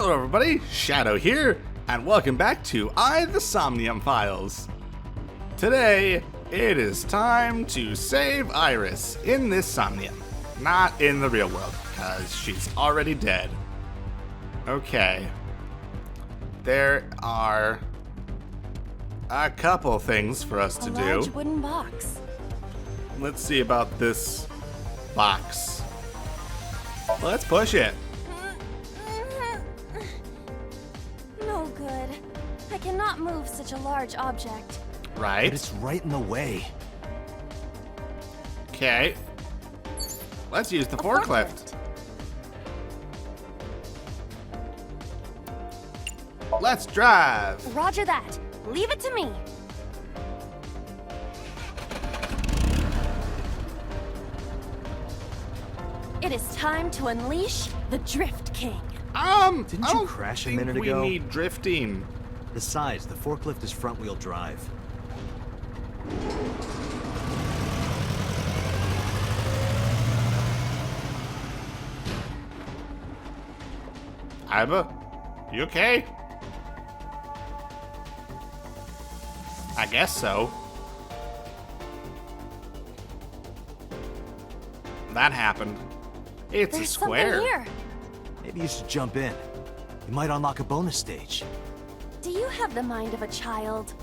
Hello everybody, Shadow here, and welcome back to AI The Somnium Files. Today, it is time to save Iris in this Somnium. Not in the real world, because she's already dead. Okay. There are a couple things for us to do. A large wooden box. Let's see about this box. Let's push it. No good. I cannot move such a large object. Right. But it's right in the way. Okay. Let's use the forklift. Let's drive. Roger that. Leave it to me. It is time to unleash the Drift King. Didn't I you don't crash a think minute ago? We need drifting. Besides, the forklift is front-wheel drive. Iba, you okay? I guess so. That happened. It's There's a square. something here. Maybe you should jump in. You might unlock a bonus stage. Do you have the mind of a child?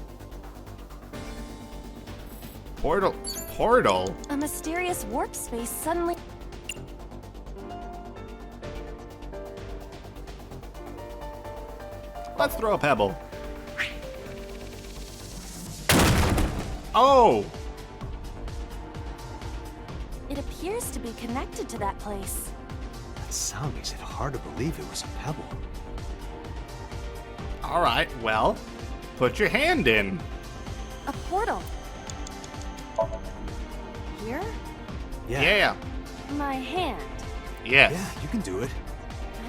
Portal. Portal? A mysterious warp space suddenly... Let's throw a pebble. Oh! It appears to be connected to that place. That sound makes it hard to believe it was a pebble. Alright, well, put your hand in. A portal. Here? Yeah. My hand. Yes. Yeah, you can do it.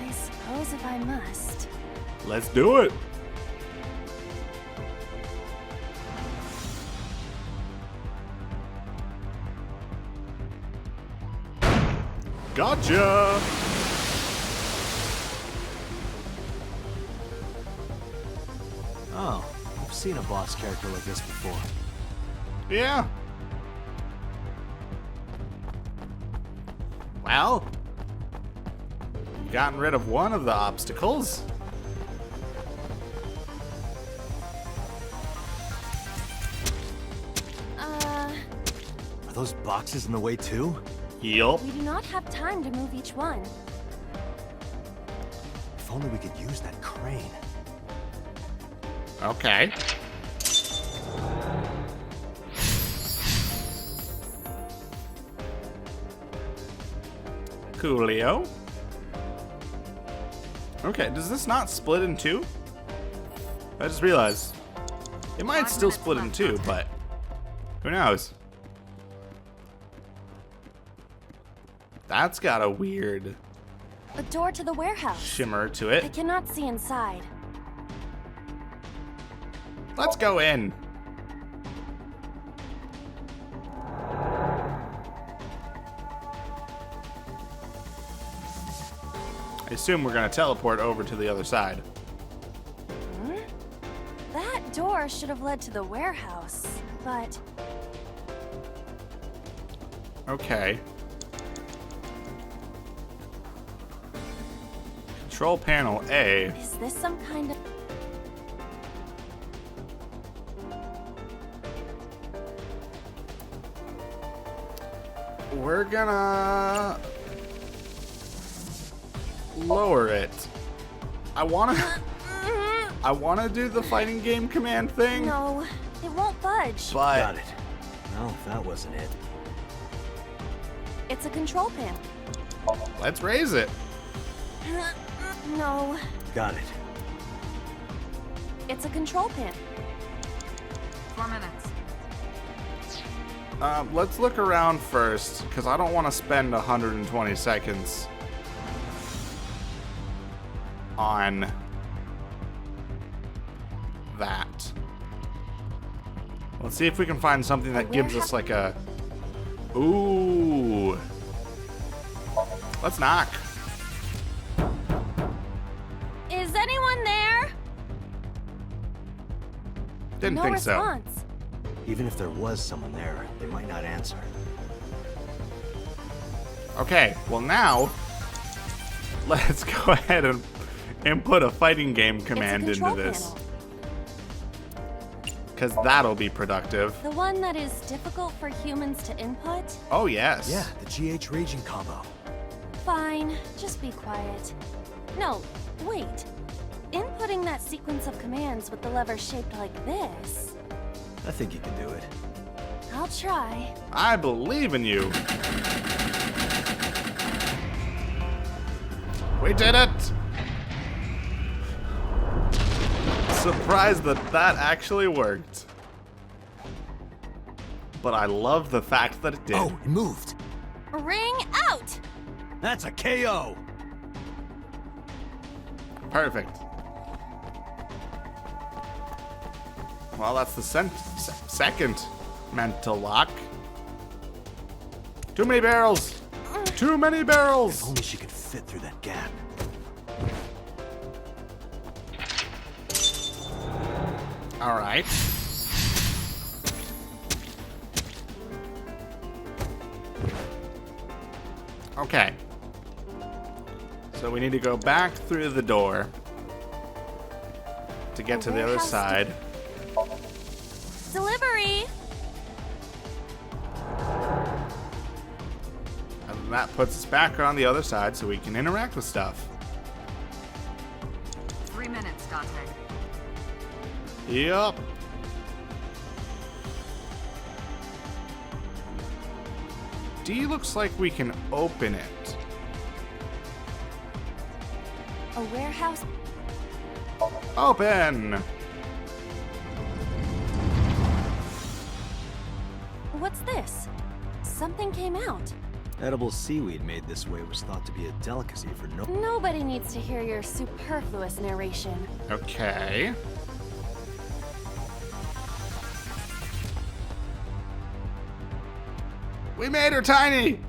I suppose if I must. Let's do it. Gotcha. Oh, I've seen a boss character like this before. Yeah. Well, you've gotten rid of one of the obstacles. Are those boxes in the way too? Yup. We do not have time to move each one. If only we could use that crane. Okay. Coolio. Okay, does this not split in two? I just realized. It might still split in two, but who knows? That's got a weird A door to the warehouse. shimmer to I it. cannot see inside. Let's go in. I assume we're gonna teleport over to the other side. That door should have led to the warehouse, but Okay. Control panel A. is this some kind of... We're gonna lower it. I wanna do the fighting game command thing, No, it won't budge. but Got it. No, that wasn't it. It's a control panel. let's raise it. No, Got it. it's a control panel. 4 minutes. Let's look around first, because I don't want to spend 120 seconds on that. Let's see if we can find something that gives us like a... Ooh. Let's knock. Is anyone there? Didn't no think so. response. Even if there was someone there, they might not answer. Okay, well now, let's go ahead and input a fighting game command It's a into control this. panel. Because that'll be productive. The one that is difficult for humans to input? Oh, yes. Yeah, the GH raging combo. Fine, just be quiet. No, wait. Inputting that sequence of commands with the lever shaped like this. I think you can do it. I'll try. I believe in you. We did it! Surprised that that actually worked. But I love the fact that it did. Oh, it moved. Ring out! That's a KO. Perfect. Well, that's the second mental lock. Too many barrels! Too many barrels! If only she could fit through that gap. All right. Okay. So we need to go back through the door to get to the other warehouse side. Delivery! And that puts us back on the other side so we can interact with stuff. 3 minutes, Dante. Yup. D looks like we can open it. A warehouse? Open! What's this? Something came out. Edible seaweed made this way was thought to be a delicacy for no... Nobody needs to hear your superfluous narration. Okay. We made her tiny!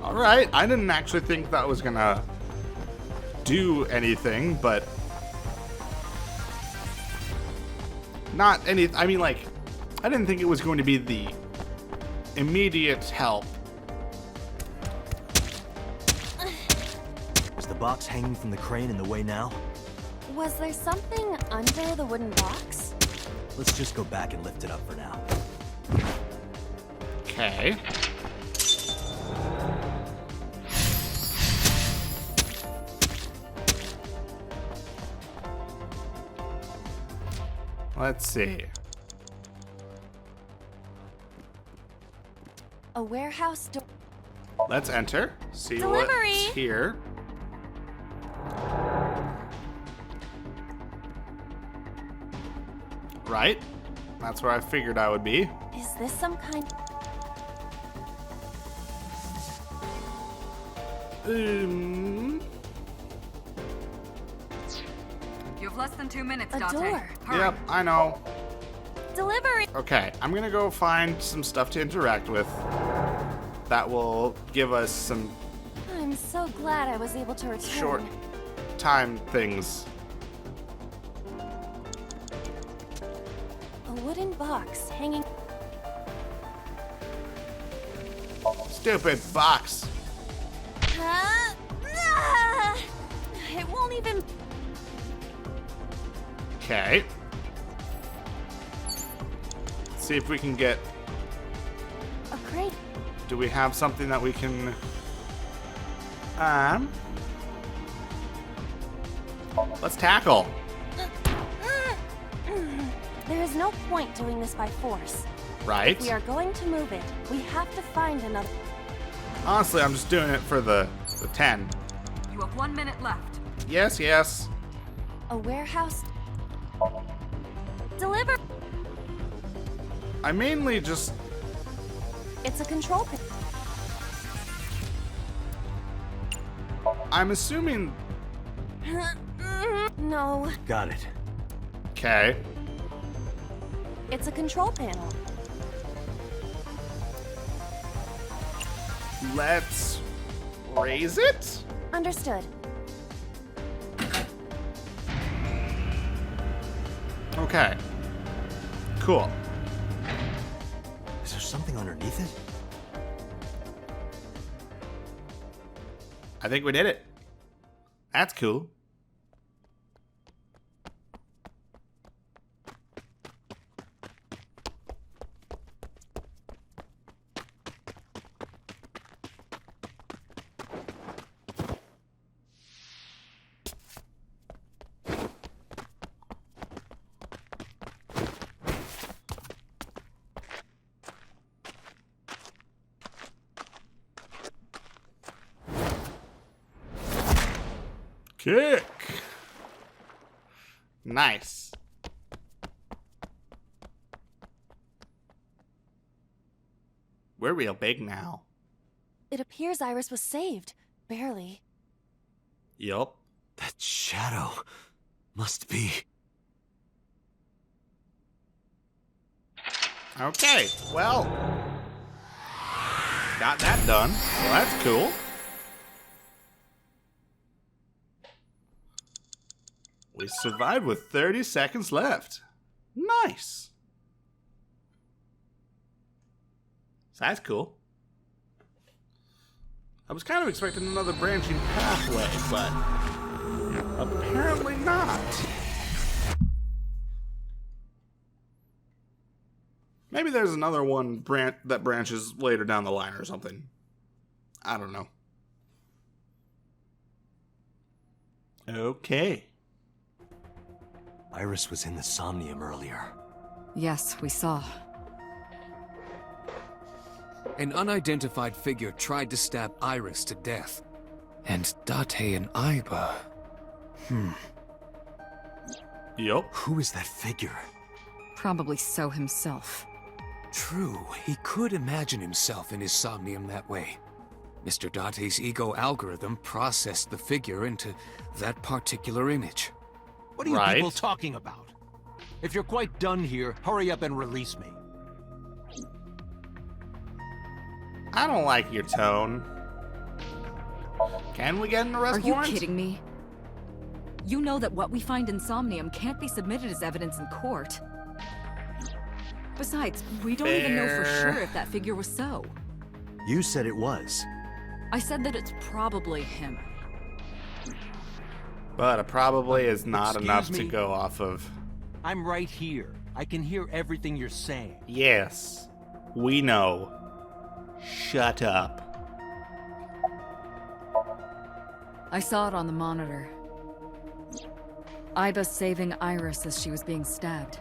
Alright, I didn't actually think that was gonna do anything, but... Not any... I mean, like, I didn't think it was going to be the immediate help. Is the box hanging from the crane in the way now? Was there something under the wooden box? Let's just go back and lift it up for now. Okay. Let's see. A warehouse door. Let's enter. See Delivery. what's here. Right. That's where I figured I would be. Is this some kind... You have less than 2 minutes, A Dante. door. Hurry. Yep, I know. Delivery! Okay, I'm gonna go find some stuff to interact with. That will give us some I'm so glad I was able to return. short time things. A wooden box hanging... Stupid box. It won't even... Okay. See if we can get... A crate. Do we have something that we can... Let's tackle. There is no point doing this by force. Right? If we are going to move it, we have to find another... Honestly, I'm just doing it for the 10. You have 1 minute left. Yes, yes. A warehouse... Deliver... I mainly just... It's a control pin. I'm assuming... No, Got it. Okay. it's a control panel. Let's raise it? Understood. Okay. Cool. Is there something underneath it? I think we did it. That's cool. Kick. Nice. We're real big now. It appears Iris was saved. Barely. Yup. That shadow must be... Okay, well. Got that done. Well, that's cool. We survived with 30 seconds left. Nice. So that's cool. I was kind of expecting another branching pathway, but apparently not. Maybe there's another one that branches later down the line or something. I don't know. Okay. Iris was in the Somnium earlier. Yes, we saw. An unidentified figure tried to stab Iris to death. And Date and Aiba... Yup. Who is that figure? Probably So himself. True, he could imagine himself in his Somnium that way. Mr. Date's ego algorithm processed the figure into that particular image. What are you Right. people talking about? If you're quite done here, hurry up and release me. I don't like your tone. Can we get an arrest Are you warrant? kidding me? You know that what we find in Somnium can't be submitted as evidence in court. Besides, we don't even know for Fair. sure if that figure was So. You said it was. I said that it's probably him. But it probably is not Excuse enough to me? go off of. I'm right here. I can hear everything you're saying. Yes, we know. Shut up. I saw it on the monitor. Aiba saving Iris as she was being stabbed.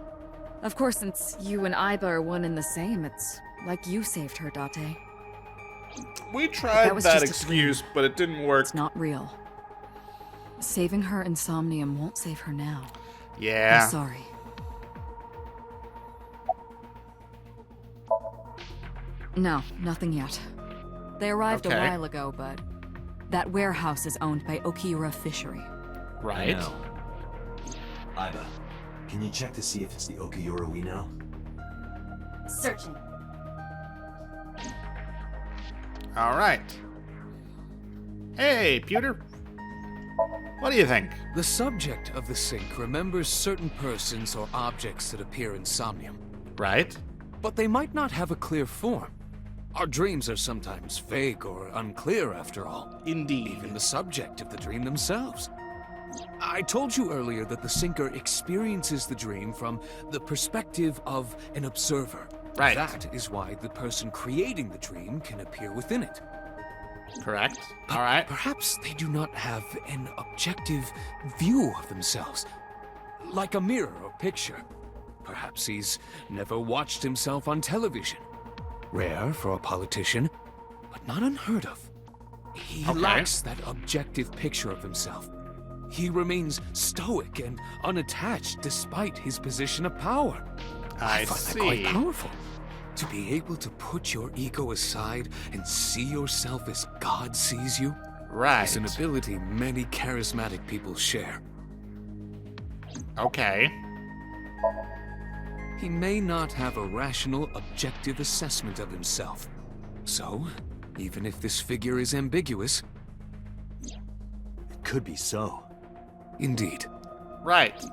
Of course, since you and Aiba are one and the same, it's like you saved her, Date. We tried was that just a excuse, but it didn't work. It's not real. Saving her in Somnium won't save her now. Yeah. I'm sorry. No, nothing yet. They arrived Okay. a while ago, but that warehouse is owned by Okiura Fishery. Right. Aiba, can you check to see if it's the Okiura we know? Searching. All right. Hey, Pewter. What do you think? The subject of the sync remembers certain persons or objects that appear in Somnium, Right? but they might not have a clear form. Our dreams are sometimes vague or unclear, after all. Indeed. Even the subject of the dream themselves. I told you earlier that the Sinker experiences the dream from the perspective of an observer. Right. That is why the person creating the dream can appear within it. Correct. But All right. perhaps they do not have an objective view of themselves. Like a mirror or picture. Perhaps he's never watched himself on television. Rare for a politician, but not unheard of. He Okay. lacks that objective picture of himself. He remains stoic and unattached despite his position of power. I find see. that quite powerful. To be able to put your ego aside and see yourself as God sees you Right. is an ability many charismatic people share. Okay. He may not have a rational, objective assessment of himself. So, even if this figure is ambiguous, could be so. Indeed. Right.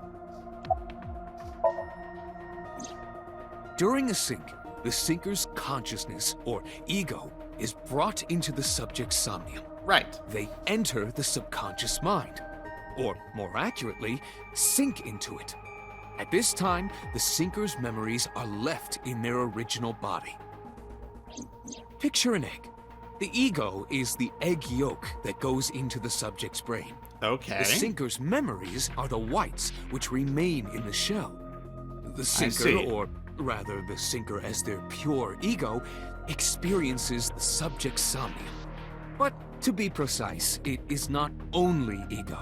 During a sync, the sinker's consciousness, or ego, is brought into the subject's somnium. Right. They enter the subconscious mind, or more accurately, sink into it. At this time, the sinker's memories are left in their original body. Picture an egg. The ego is the egg yolk that goes into the subject's brain. Okay. The sinker's memories are the whites which remain in the shell. The sinker, see. or rather the sinker as their pure ego, experiences the subject's somnium. But to be precise, it is not only ego.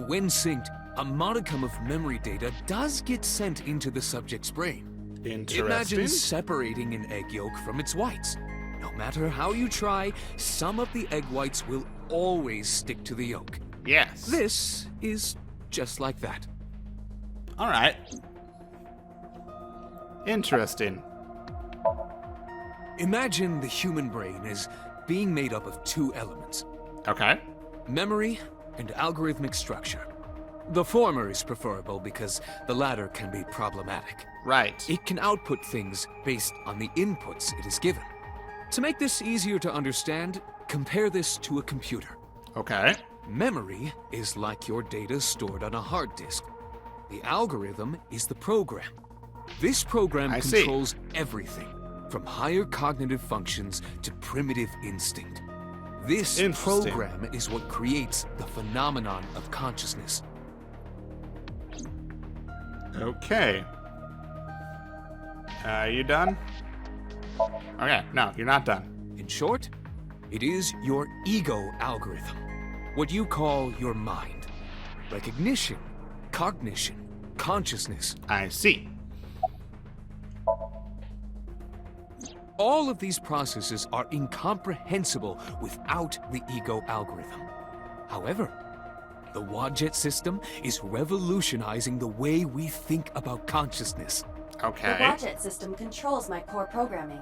When synced, a modicum of memory data does get sent into the subject's brain. Interesting. Imagine separating an egg yolk from its whites. No matter how you try, some of the egg whites will always stick to the yolk. Yes. This is just like that. All right. Interesting. Imagine the human brain as being made up of two elements: Okay. memory and algorithmic structure. The former is preferable because the latter can be problematic. Right. It can output things based on the inputs it is given. To make this easier to understand, compare this to a computer. Okay. Memory is like your data stored on a hard disk. The algorithm is the program. This program I see. controls everything, from higher cognitive functions to primitive instinct. This Interesting. program is what creates the phenomenon of consciousness. Okay. You done? Okay. No, you're not done. In short, it is your ego algorithm, what you call your mind. Recognition, cognition, consciousness. I see. All of these processes are incomprehensible without the ego algorithm. However, the Wadjet system is revolutionizing the way we think about consciousness. The Okay. Wadjet system controls my core programming.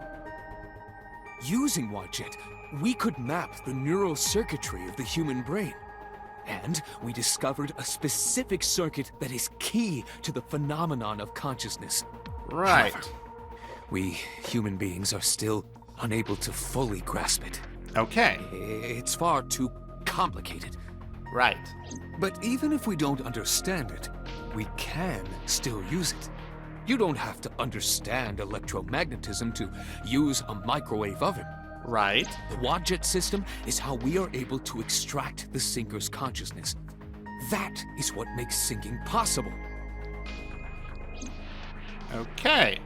Using Wadjet, we could map the neural circuitry of the human brain. And we discovered a specific circuit that is key to the phenomenon of consciousness. Right. However, we human beings are still unable to fully grasp it. Okay. It's far too complicated. Right. But even if we don't understand it, we can still use it. You don't have to understand electromagnetism to use a microwave oven. Right. The Wadjet system is how we are able to extract the sinker's consciousness. That is what makes syncing possible. Okay.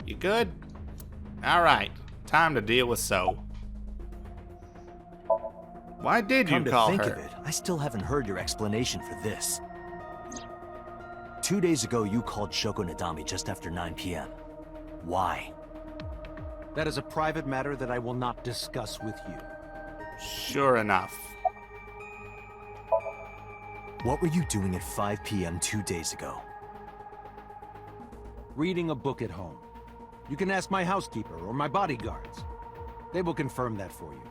You good? All right. Time to deal with So. Why did you Come to call think her? of it, I still haven't heard your explanation for this. 2 days ago, you called Shoko Nadami just after 9 p.m. Why? That is a private matter that I will not discuss with you. Sure enough. What were you doing at 5 p.m. 2 days ago? Reading a book at home. You can ask my housekeeper or my bodyguards. They will confirm that for you.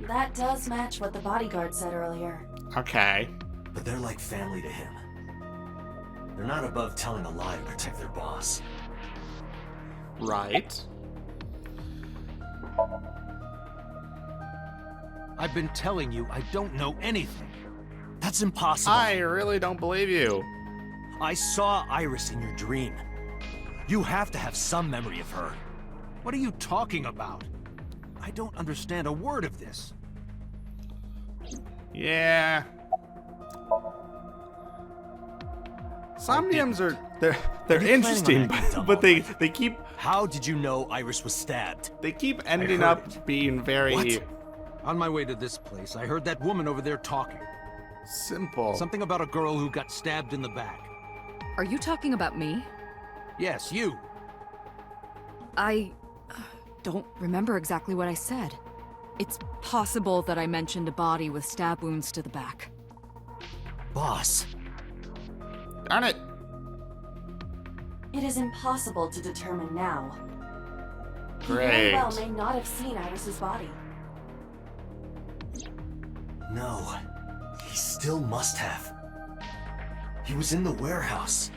That does match what the bodyguard said earlier. Okay. But they're like family to him. They're not above telling a lie to protect their boss. Right. I've been telling you I don't know anything. That's impossible. I really don't believe you. I saw Iris in your dream. You have to have some memory of her. What are you talking about? I don't understand a word of this. Yeah. Somniums are they're Are you interesting, planning on acting dumb but all they night? they keep How did you know Iris was stabbed? ending heard up it. being very What? On my way to this place, I heard that woman over there talking. simple. Something about a girl who got stabbed in the back. Are you talking about me? Yes, you. I don't remember exactly what I said. It's possible that I mentioned a body with stab wounds to the back. Boss, Darn it. It is impossible to determine now. He Great. very well may not have seen Iris's body. No. He still must have. He was in the warehouse.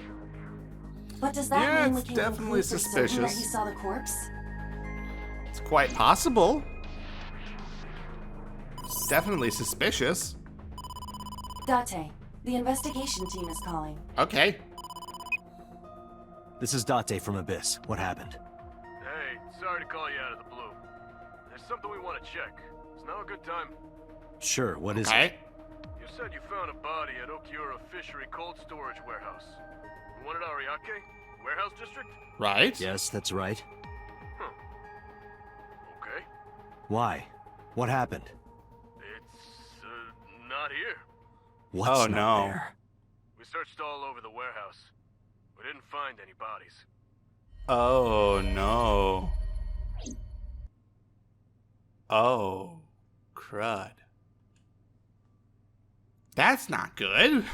But does that Yeah, mean we it's can definitely conclude for certain that suspicious. he saw the corpse? It's quite possible. It's definitely suspicious. Date, the investigation team is calling. Okay. This is Date from Abyss. What happened? Hey, sorry to call you out of the blue. There's something we want to check. Is now a good time? Sure, what is Okay. it? You said you found a body at Okiura Fishery Cold Storage Warehouse. The one at Ariake? Warehouse District? Right. Yes, that's right. Okay. Why? What happened? It's, not here. What's Oh, not no. there? We searched all over the warehouse. We didn't find any bodies. Oh no. Oh, crud. That's not good.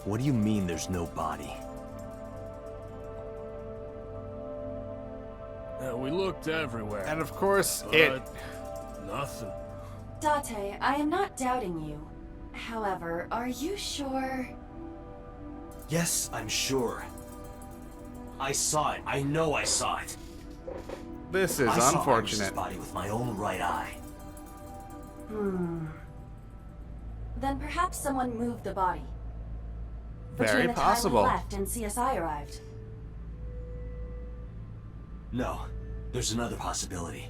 What do you mean there's no body? We looked everywhere. And of course, it. Nothing. Date, I am not doubting you. However, are you sure? Yes, I'm sure. I saw it. I know I saw it. This is I saw unfortunate. Iris' body with my own right eye. Then perhaps someone moved the body. Very Between the possible. time we left and CSI arrived. No, there's another possibility.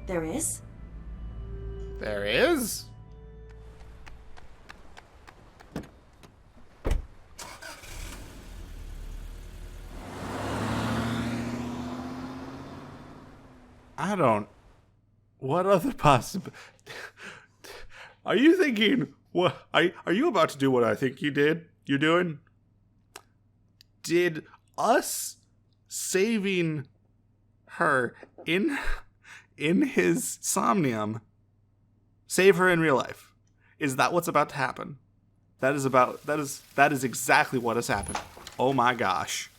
There is? There is. I don't. What other possible? Are you thinking? What are you about to do? What I think you did? You're doing? Did us saving her in his somnium save her in real life? Is that what's about to happen? That is exactly what has happened. Oh my gosh.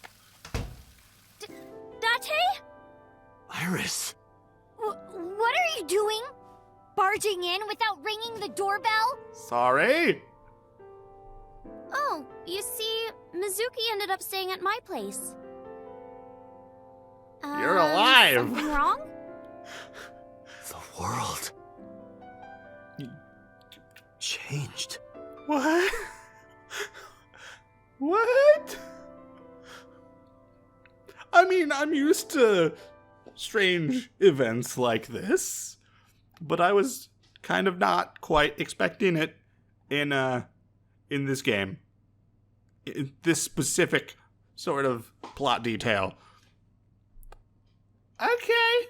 Date? Iris! What are you doing? Barging in without ringing the doorbell? Sorry. Oh, you see, Mizuki ended up staying at my place. You're alive. Something wrong? The world changed. What? What? I mean, I'm used to strange events like this, but I was kind of not quite expecting it in this game. In this specific sort of plot detail. Okay.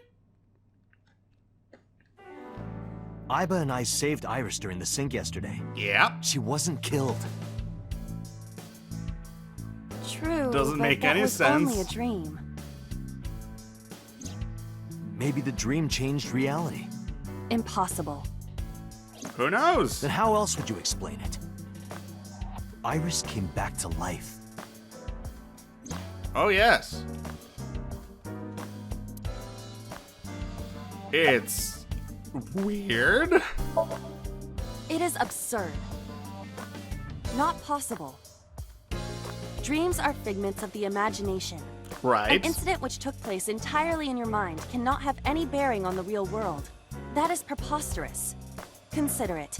Iba and I saved Iris during the sink yesterday. Yeah. She wasn't killed. True. Doesn't but make that any was sense. Only a dream. Maybe the dream changed reality. Impossible. Who knows? Then how else would you explain it? Iris came back to life. Oh, yes. It's weird. It is absurd. Not possible. Dreams are figments of the imagination. Right. An incident which took place entirely in your mind cannot have any bearing on the real world. That is preposterous. Consider it.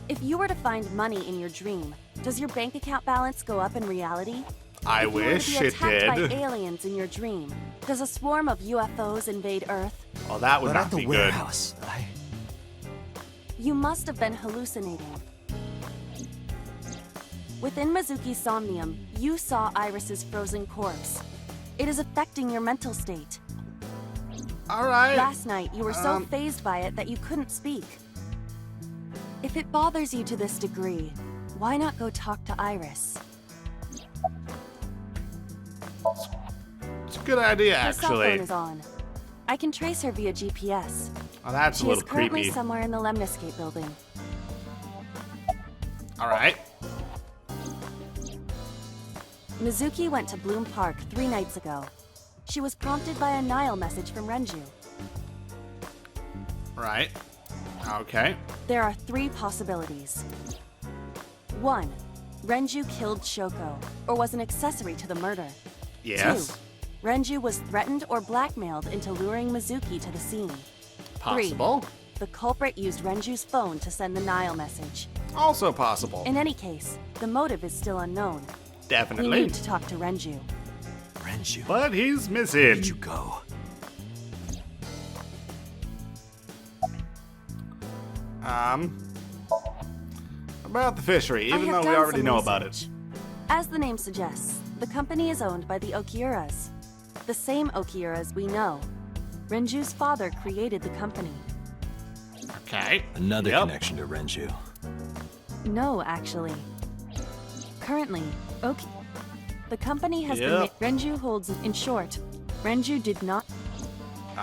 If you were to find money in your dream, does your bank account balance go up in reality? I If you were wish to be it attacked did. by aliens in your dream, does a swarm of UFOs invade Earth? Well, that would But not at the be good. warehouse, You must have been hallucinating. Within Mizuki's somnium, you saw Iris's frozen corpse. It is affecting your mental state. All right. Last night, you were so fazed by it that you couldn't speak. If it bothers you to this degree, why not go talk to Iris? It's a good idea, Her cell phone actually. is on. I can trace her via GPS. Oh, that's a She is little currently creepy. somewhere in the Lemniscate building. All right. Mizuki went to Bloom Park 3 nights ago. She was prompted by a Nile message from Renju. Right. Okay. There are 3 possibilities. 1. Renju killed Shoko, or was an accessory to the murder. Yes. 2. Renju was threatened or blackmailed into luring Mizuki to the scene. Possible. 3. The culprit used Renju's phone to send the Nile message. Also possible. In any case, the motive is still unknown. We Definitely. need to talk to Renju. Renju, But he's where'd missing. you go? About the fishery, I even have though we done already some know about it. research. As the name suggests, the company is owned by the Okiuras. The same Okiuras we know. Renju's father created the company. Okay. Another Yep. connection to Renju. No, actually. Currently, the company has Yep. been Renju holds. In short, Renju did not.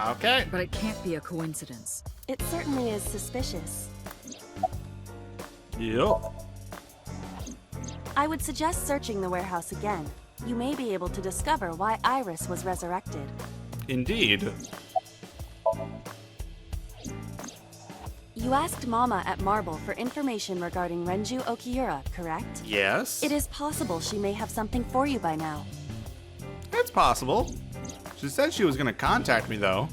Okay. But it can't be a coincidence. It certainly is suspicious. Yep. I would suggest searching the warehouse again. You may be able to discover why Iris was resurrected. Indeed. You asked Mama at Marble for information regarding Renju Okiura, correct? Yes. It is possible she may have something for you by now. It's possible. She said she was going to contact me, though.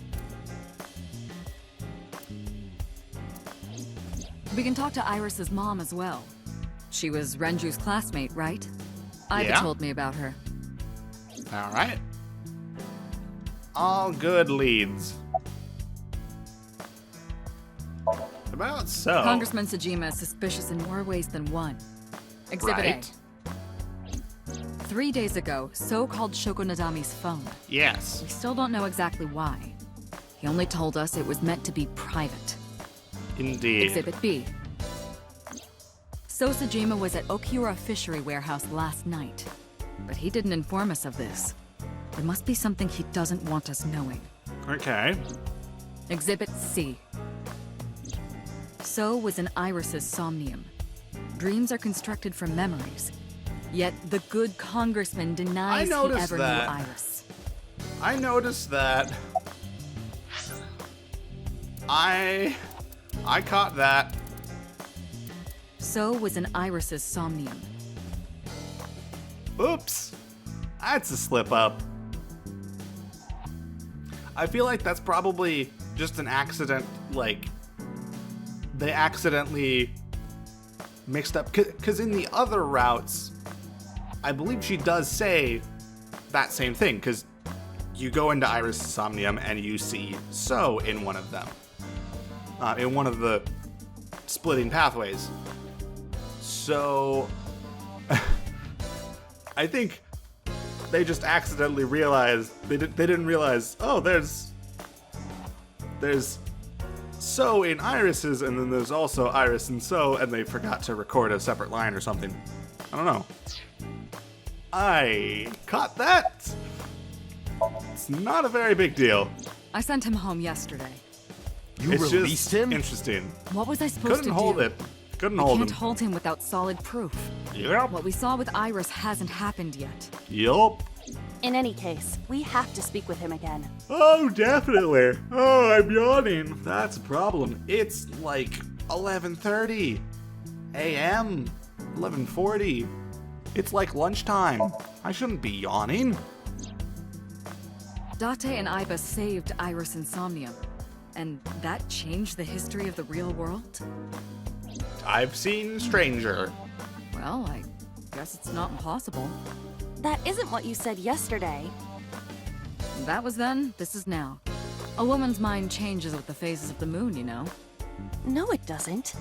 We can talk to Iris's mom as well. She was Renju's classmate, right? Iva Yeah. told me about her. All right. All good leads. About so. Congressman Sejima is suspicious in more ways than one. Exhibit Right. A. 3 days ago, So called Shoko Nadami's phone. Yes. We still don't know exactly why. He only told us it was meant to be private. Indeed. Exhibit B. So Sejima was at Okiura Fishery Warehouse last night, but he didn't inform us of this. There must be something he doesn't want us knowing. Okay. Exhibit C. So was in Iris's Somnium. Dreams are constructed from memories, yet the good congressman denies he noticed ever that. knew Iris. I noticed that. I caught that. So was in Iris's Somnium. Oops. That's a slip up. I feel like that's probably just an accident, like, they accidentally mixed up. Because in the other routes, I believe she does say that same thing, because you go into Iris Somnium and you see So in one of them. In one of the splitting pathways. So, I think they just accidentally realized, they didn't realize, oh, there's So in Iris's, and then there's also Iris and So, and they forgot to record a separate line or something. I don't know. I caught that. It's not a very big deal. I sent him home yesterday. You It's released just him? interesting. What was I supposed Couldn't to hold do? it. Couldn't I hold can't him. hold him without solid proof. Yep. What we saw with Iris hasn't happened yet. Yup. In any case, we have to speak with him again. Oh, definitely. Oh, I'm yawning. That's a problem. It's like 11:30 a.m. 11:40. It's like lunchtime. I shouldn't be yawning. Date and Iba saved Iris Insomnium, and that changed the history of the real world? I've seen Stranger. Well, I guess it's not impossible. That isn't what you said yesterday. That was then, this is now. A woman's mind changes with the phases of the moon, you know? No, it doesn't.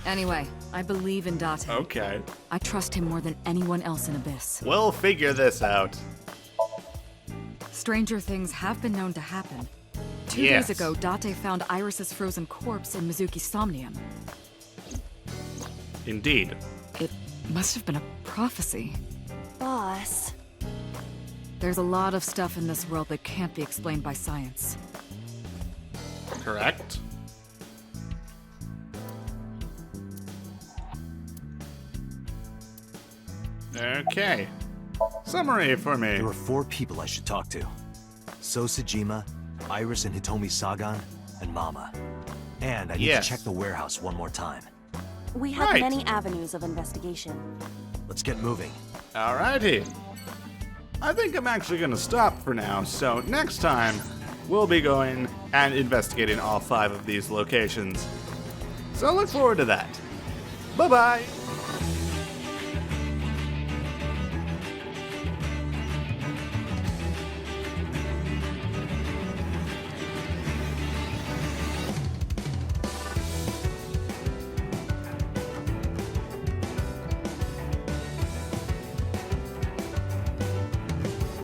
Anyway, I believe in Date. Okay. I trust him more than anyone else in Abyss. We'll figure this out. Stranger things have been known to happen. 2 Yes. days ago, Date found Iris's frozen corpse in Mizuki's Somnium. Indeed. It must have been a prophecy. Boss. There's a lot of stuff in this world that can't be explained by science. Correct. Okay. summary for me. There are 4 people I should talk to. So Sejima, Iris and Hitomi Sagan, and Mama. And I need Yes. to check the warehouse one more time. We have Right. many avenues of investigation. Let's get moving. Alrighty. I think I'm actually going to stop for now, so next time we'll be going and investigating all 5 of these locations. So look forward to that. Bye-bye.